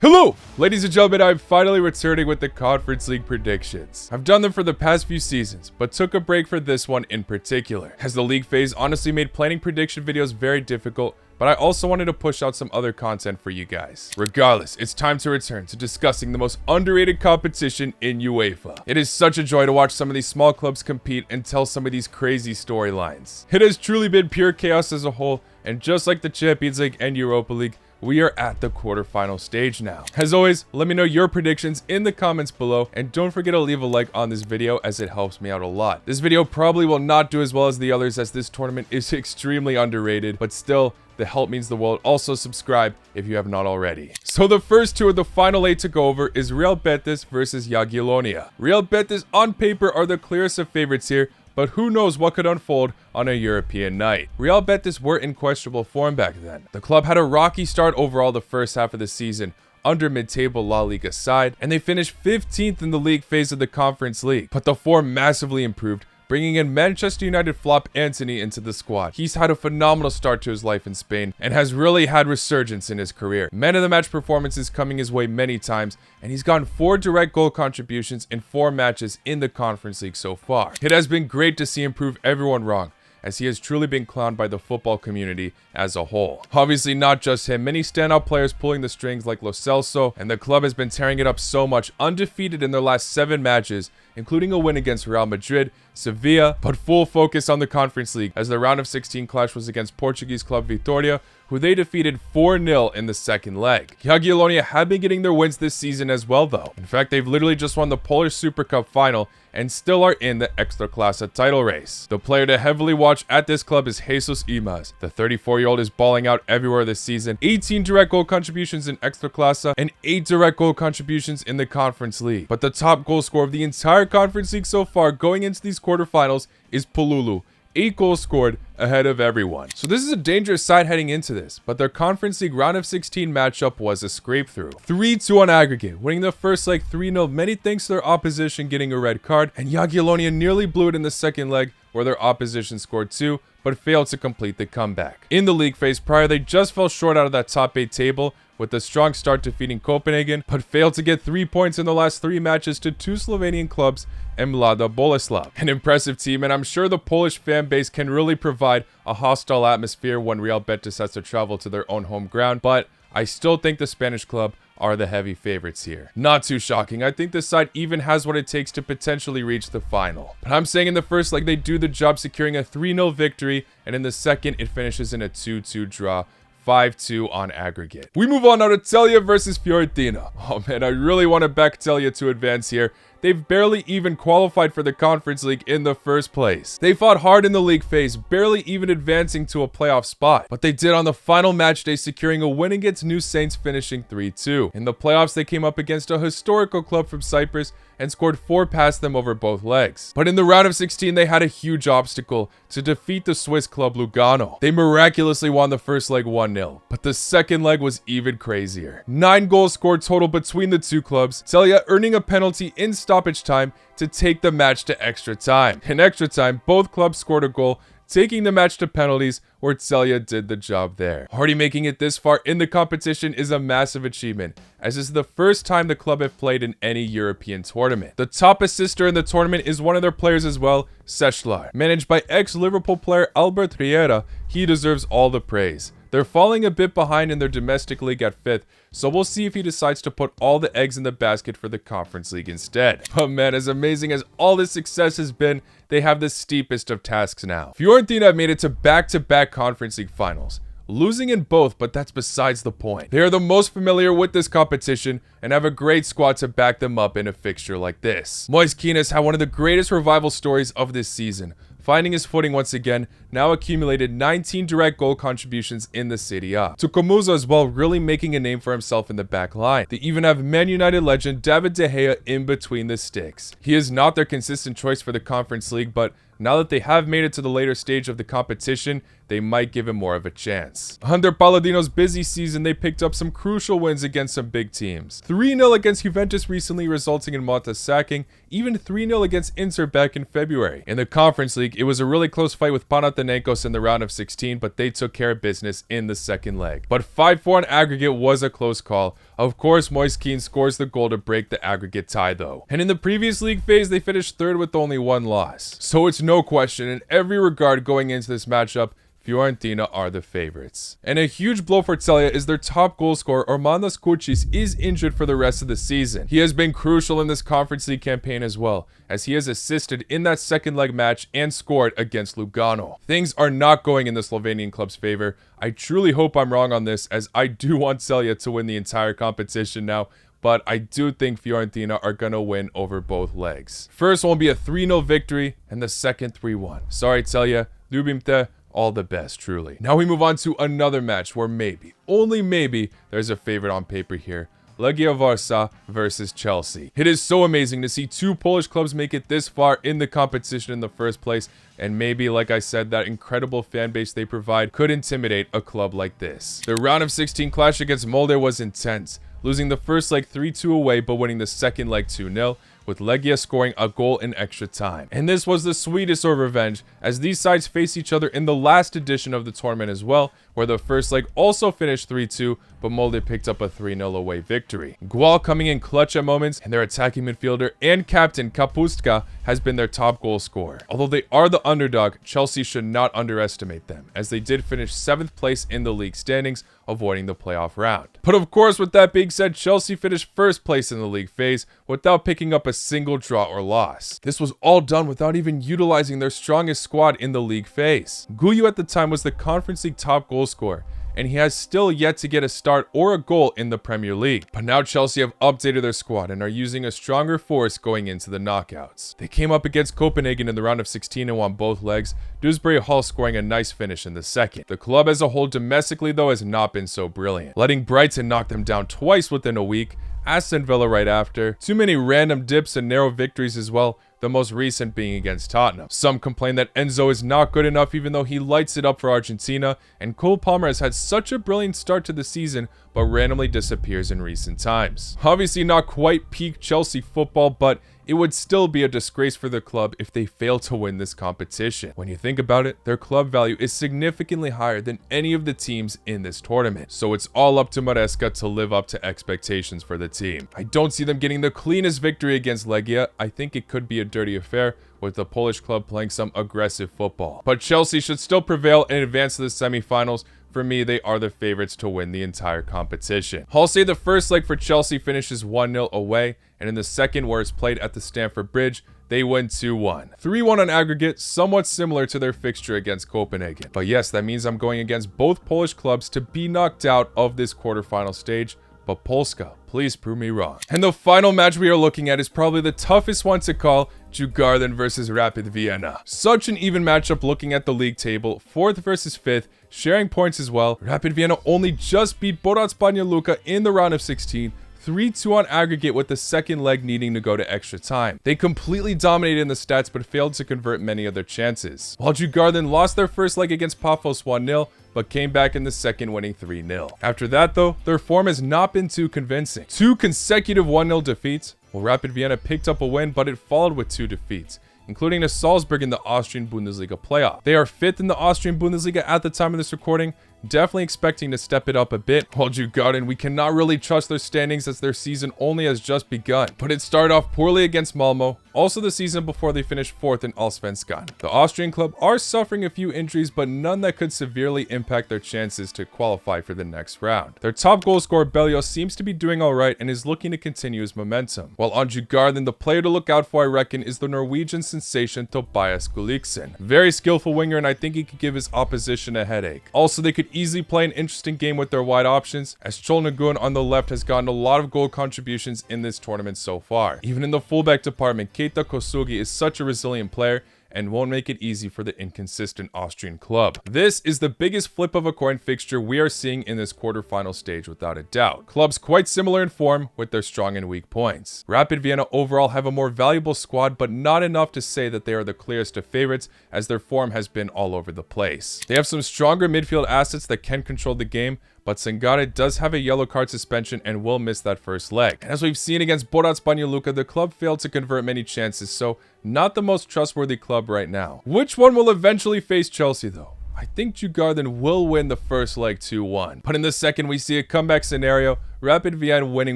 Hello, ladies and gentlemen, I'm finally returning with the Conference League predictions. I've done them for the past few seasons, but took a break for this one in particular, as the league phase honestly made planning prediction videos very difficult, but I also wanted to push out some other content for you guys. Regardless, it's time to return to discussing the most underrated competition in UEFA. It is such a joy to watch some of these small clubs compete and tell some of these crazy storylines. It has truly been pure chaos as a whole, and just like the Champions League and Europa League, we are at the quarterfinal stage now. As always, let me know your predictions in the comments below, and don't forget to leave a like on this video as it helps me out a lot. This video probably will not do as well as the others as this tournament is extremely underrated, but still, the help means the world. Also subscribe if you have not already. So the first two of the final 8 to go over is Real Betis versus Jagiellonia. Real Betis on paper are the clearest of favorites here, but who knows what could unfold on a European night. Real Betis were in questionable form back then. The club had a rocky start overall the first half of the season under mid-table La Liga side, and they finished 15th in the league phase of the Conference League. But the form massively improved, bringing in Manchester United flop Antony into the squad. He's had a phenomenal start to his life in Spain and has really had resurgence in his career. Man of the match performances coming his way many times, and he's gotten 4 direct goal contributions in 4 matches in the Conference League so far. It has been great to see him prove everyone wrong, as he has truly been clowned by the football community as a whole. Obviously not just him, many standout players pulling the strings like Lo Celso, and the club has been tearing it up so much, undefeated in their last 7 matches, including a win against Real Madrid, Sevilla, but full focus on the Conference League, as the round of 16 clash was against Portuguese club Vitória, who they defeated 4-0 in the second leg. Jagiellonia have been getting their wins this season as well though. In fact, they've literally just won the Polish Super Cup final and still are in the Ekstraklasa title race. The player to heavily watch at this club is Jesus Imaz. The 34-year-old is balling out everywhere this season. 18 direct goal contributions in Ekstraklasa and 8 direct goal contributions in the Conference League. But the top goal scorer of the entire Conference League so far going into these quarterfinals is Pululu. 8 goals scored ahead of everyone. So this is a dangerous side heading into this, but their Conference League round of 16 matchup was a scrape through. 3-2 on aggregate, winning the first leg 3-0, many thanks to their opposition getting a red card, and Jagiellonia nearly blew it in the second leg where their opposition scored 2, but failed to complete the comeback. In the league phase prior, they just fell short out of that top 8 table, with a strong start defeating Copenhagen, but failed to get 3 points in the last 3 matches to 2 Slovenian clubs and Mlada Boleslav. An impressive team, and I'm sure the Polish fan base can really provide a hostile atmosphere when Real Betis has to travel to their own home ground, but I still think the Spanish club are the heavy favorites here. Not too shocking. I think this side even has what it takes to potentially reach the final. But I'm saying in the first leg, they do the job securing a 3-0 victory, and in the second, it finishes in a 2-2 draw. 5-2 on aggregate. We move on now to Celje versus Fiorentina. Oh man, I really want to back Celje to advance here. They've barely even qualified for the Conference League in the first place. They fought hard in the league phase, barely even advancing to a playoff spot. But they did on the final match day, securing a win against New Saints, finishing 3-2. In the playoffs, they came up against a historical club from Cyprus and scored 4 past them over both legs. But in the round of 16, they had a huge obstacle to defeat the Swiss club Lugano. They miraculously won the first leg 1-0, but the second leg was even crazier. 9 goals scored total between the two clubs, Celje earning a penalty in stoppage time to take the match to extra time. In extra time, both clubs scored a goal, taking the match to penalties, where Celje did the job there. Already making it this far in the competition is a massive achievement, as this is the first time the club have played in any European tournament. The top assister in the tournament is one of their players as well, Sechlar. Managed by ex-Liverpool player Albert Riera, he deserves all the praise. They're falling a bit behind in their domestic league at 5th, so we'll see if he decides to put all the eggs in the basket for the Conference League instead. But man, as amazing as all this success has been, they have the steepest of tasks now. Fiorentina have made it to back-to-back Conference League finals, losing in both, but that's besides the point. They are the most familiar with this competition and have a great squad to back them up in a fixture like this. Moise Kean has had one of the greatest revival stories of this season, finding his footing once again, now accumulated 19 direct goal contributions in the Serie A. Tucomuzo as well, really making a name for himself in the back line. They even have Man United legend David De Gea in between the sticks. He is not their consistent choice for the Conference League, but now that they have made it to the later stage of the competition, they might give him more of a chance. Under Palladino's busy season, they picked up some crucial wins against some big teams. 3-0 against Juventus recently, resulting in Motta sacking, even 3-0 against Inter back in February. In the Conference League, it was a really close fight with Panathinaikos in the round of 16, but they took care of business in the second leg. But 5-4 on aggregate was a close call. Of course, Moise Kean scores the goal to break the aggregate tie though. And in the previous league phase, they finished third with only one loss. So it's no question in every regard going into this matchup, Fiorentina are the favorites. And a huge blow for Celje is their top goal scorer, Armandas Kouchis, is injured for the rest of the season. He has been crucial in this Conference League campaign as well, as he has assisted in that second leg match and scored against Lugano. Things are not going in the Slovenian club's favor. I truly hope I'm wrong on this, as I do want Celje to win the entire competition now, but I do think Fiorentina are going to win over both legs. First one will be a 3-0 victory, and the second 3-1. Sorry Celje, ljubim te. All the best, truly. Now we move on to another match where maybe, only maybe, there's a favorite on paper here. Legia Warsaw versus Chelsea. It is so amazing to see two Polish clubs make it this far in the competition in the first place, and maybe, like I said, that incredible fan base they provide could intimidate a club like this. The round of 16 clash against Molde was intense, losing the first leg 3-2 away, but winning the second leg 2-0. With Legia scoring a goal in extra time. And this was the sweetest of revenge, as these sides face each other in the last edition of the tournament as well, where the first leg also finished 3-2, but Molde picked up a 3-0 away victory. Gual coming in clutch at moments, and their attacking midfielder and captain Kapustka has been their top goal scorer. Although they are the underdog, Chelsea should not underestimate them, as they did finish 7th place in the league standings, avoiding the playoff round. But of course, with that being said, Chelsea finished 1st place in the league phase without picking up a single draw or loss. This was all done without even utilizing their strongest squad in the league phase. Guyu at the time was the Conference League top goal scorer, and he has still yet to get a start or a goal in the Premier League. But now Chelsea have updated their squad and are using a stronger force going into the knockouts. They came up against Copenhagen in the round of 16 and won both legs, Dewsbury Hall scoring a nice finish in the second. The club as a whole domestically though has not been so brilliant, letting Brighton knock them down twice within a week, Aston Villa right after, too many random dips and narrow victories as well, the most recent being against Tottenham. Some complain that Enzo is not good enough even though he lights it up for Argentina, and Cole Palmer has had such a brilliant start to the season but randomly disappears in recent times. Obviously not quite peak Chelsea football, but it would still be a disgrace for the club if they fail to win this competition. When you think about it, their club value is significantly higher than any of the teams in this tournament. So it's all up to Maresca to live up to expectations for the team. I don't see them getting the cleanest victory against Legia. I think it could be a dirty affair, with the Polish club playing some aggressive football. But Chelsea should still prevail and advance to the semifinals. For me, they are the favorites to win the entire competition. I'll say the first leg for Chelsea finishes 1-0 away, and in the second, where it's played at the Stamford Bridge, they win 2-1. 3-1 on aggregate, somewhat similar to their fixture against Copenhagen. But yes, that means I'm going against both Polish clubs to be knocked out of this quarterfinal stage. But Polska, please prove me wrong. And the final match we are looking at is probably the toughest one to call, Djurgården versus Rapid Vienna. Such an even matchup looking at the league table, 4th versus 5th, sharing points as well. Rapid Vienna only just beat Borac Banja Luka in the round of 16, 3-2 on aggregate, with the second leg needing to go to extra time. They completely dominated in the stats but failed to convert many of their chances. While Djurgården lost their first leg against Pafos 1-0, but came back in the second, winning 3-0. After that though, their form has not been too convincing. 2 consecutive 1-0 defeats. Well, Rapid Vienna picked up a win, but it followed with 2 defeats, including to Salzburg in the Austrian Bundesliga playoff. They are 5th in the Austrian Bundesliga at the time of this recording, definitely expecting to step it up a bit. While Djurgården, we cannot really trust their standings as their season only has just begun, but it started off poorly against Malmo, also the season before they finished 4th in Allsvenskan. The Austrian club are suffering a few injuries, but none that could severely impact their chances to qualify for the next round. Their top goal scorer Bellios seems to be doing alright and is looking to continue his momentum. While on Djurgården, the player to look out for, I reckon, is the Norwegian sensation Tobias Gulliksen. Very skillful winger, and I think he could give his opposition a headache. Also, they could easily play an interesting game with their wide options, as Cholnagun on the left has gotten a lot of goal contributions in this tournament so far. Even in the fullback department, Keita Kosugi is such a resilient player, and won't make it easy for the inconsistent Austrian club. This is the biggest flip of a coin fixture we are seeing in this quarterfinal stage without a doubt. Clubs quite similar in form with their strong and weak points. Rapid Vienna overall have a more valuable squad, but not enough to say that they are the clearest of favorites, as their form has been all over the place. They have some stronger midfield assets that can control the game, but Sangare does have a yellow card suspension and will miss that first leg. And as we've seen against Borac Banja Luka, the club failed to convert many chances, so not the most trustworthy club right now. Which one will eventually face Chelsea though? I think Djurgården will win the first leg 2-1. But in the second, we see a comeback scenario, Rapid Vienna winning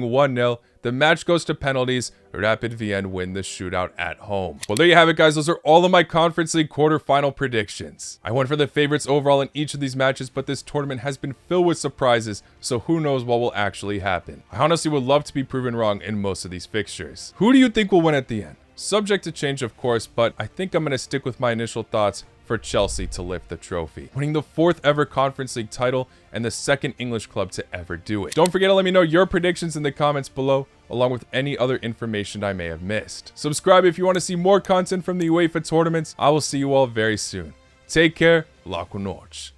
1-0. The match goes to penalties. Rapid Vienna win the shootout at home. Well, there you have it, guys. Those are all of my Conference League quarterfinal predictions. I went for the favorites overall in each of these matches, but this tournament has been filled with surprises, so who knows what will actually happen. I honestly would love to be proven wrong in most of these fixtures. Who do you think will win at the end? Subject to change, of course, but I think I'm going to stick with my initial thoughts for Chelsea to lift the trophy, winning the 4th ever Conference League title and the 2nd English club to ever do it. Don't forget to let me know your predictions in the comments below, along with any other information I may have missed. Subscribe if you want to see more content from the UEFA tournaments. I will see you all very soon. Take care. La cu noci.